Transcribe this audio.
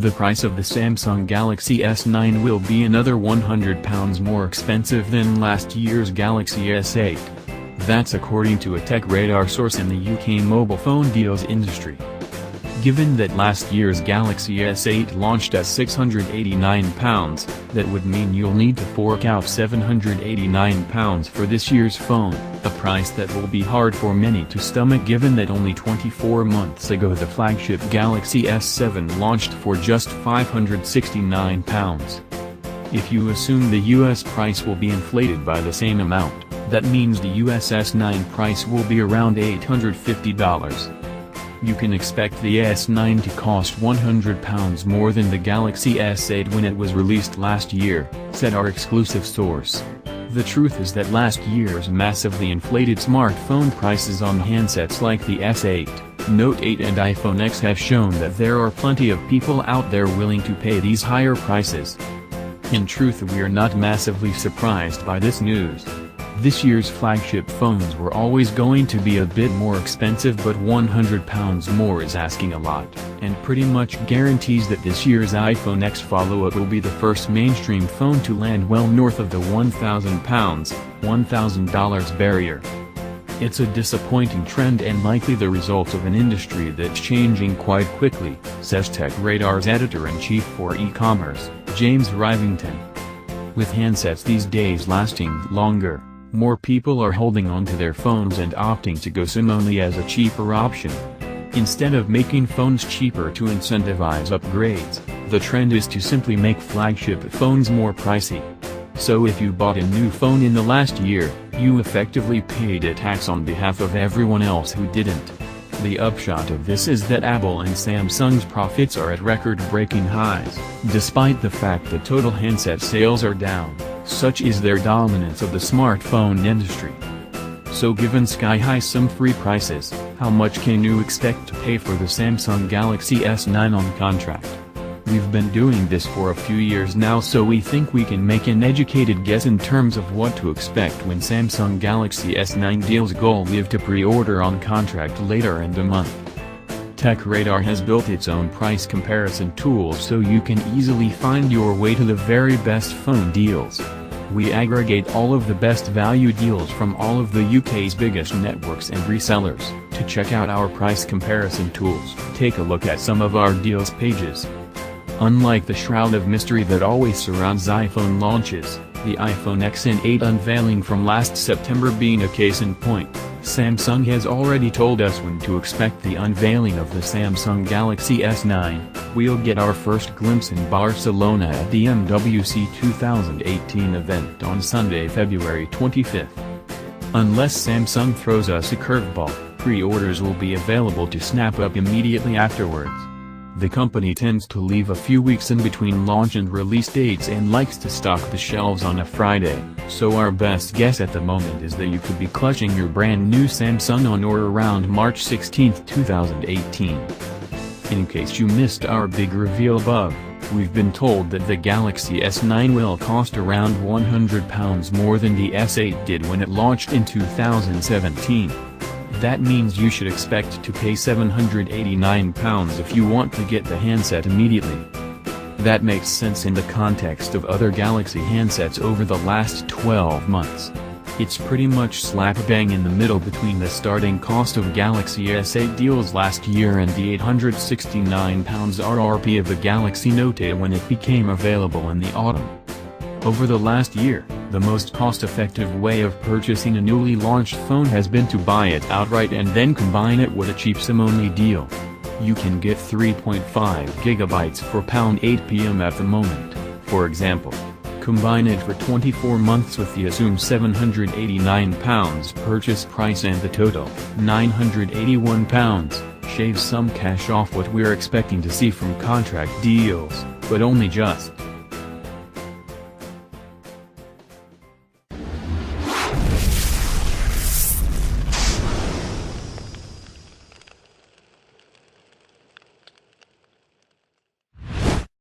The price of the Samsung Galaxy S9 will be another £100 more expensive than last year's Galaxy S8. That's according to a TechRadar source in the UK mobile phone deals industry. Given that last year's Galaxy S8 launched at £689, that would mean you'll need to fork out £789 for this year's phone, a price that will be hard for many to stomach given that only 24 months ago the flagship Galaxy S7 launched for just £569. If you assume the US price will be inflated by the same amount, that means the US S9 price will be around $850. You can expect the S9 to cost £100 more than the Galaxy S8 when it was released last year, said our exclusive source. The truth is that last year's massively inflated smartphone prices on handsets like the S8, Note 8 and iPhone X have shown that there are plenty of people out there willing to pay these higher prices. In truth, we are not massively surprised by this news. This year's flagship phones were always going to be a bit more expensive, but £100 more is asking a lot, and pretty much guarantees that this year's iPhone X follow-up will be the first mainstream phone to land well north of the $1,000 barrier. It's a disappointing trend and likely the result of an industry that's changing quite quickly, says TechRadar's editor-in-chief for e-commerce, James Rivington. With handsets these days lasting longer, more people are holding on to their phones and opting to go SIM-only as a cheaper option. Instead of making phones cheaper to incentivize upgrades, the trend is to simply make flagship phones more pricey. So if you bought a new phone in the last year, you effectively paid a tax on behalf of everyone else who didn't. The upshot of this is that Apple and Samsung's profits are at record-breaking highs, despite the fact that total handset sales are down. Such is their dominance of the smartphone industry. So given sky-high SIM-free prices, how much can you expect to pay for the Samsung Galaxy S9 on contract? We've been doing this for a few years now, so we think we can make an educated guess in terms of what to expect when Samsung Galaxy S9 deals go live to pre-order on contract later in the month. TechRadar has built its own price comparison tool so you can easily find your way to the very best phone deals. We aggregate all of the best value deals from all of the UK's biggest networks and resellers. To check out our price comparison tools, take a look at some of our deals pages. Unlike the shroud of mystery that always surrounds iPhone launches, the iPhone X and 8 unveiling from last September being a case in point, Samsung has already told us when to expect the unveiling of the Samsung Galaxy S9. We'll get our first glimpse in Barcelona at the MWC 2018 event on Sunday, February 25th. Unless Samsung throws us a curveball, pre-orders will be available to snap up immediately afterwards. The company tends to leave a few weeks in between launch and release dates and likes to stock the shelves on a Friday, so our best guess at the moment is that you could be clutching your brand new Samsung on or around March 16, 2018. In case you missed our big reveal above, we've been told that the Galaxy S9 will cost around £100 more than the S8 did when it launched in 2017. That means you should expect to pay £789 if you want to get the handset immediately. That makes sense in the context of other Galaxy handsets over the last 12 months. It's pretty much slap bang in the middle between the starting cost of Galaxy S8 deals last year and the £869 RRP of the Galaxy Note 8 when it became available in the autumn. Over the last year, the most cost-effective way of purchasing a newly launched phone has been to buy it outright and then combine it with a cheap SIM-only deal. You can get 3.5 GB for £8 p.m. at the moment, for example. Combine it for 24 months with the assumed £789 purchase price and the total, £981, shaves some cash off what we're expecting to see from contract deals, but only just.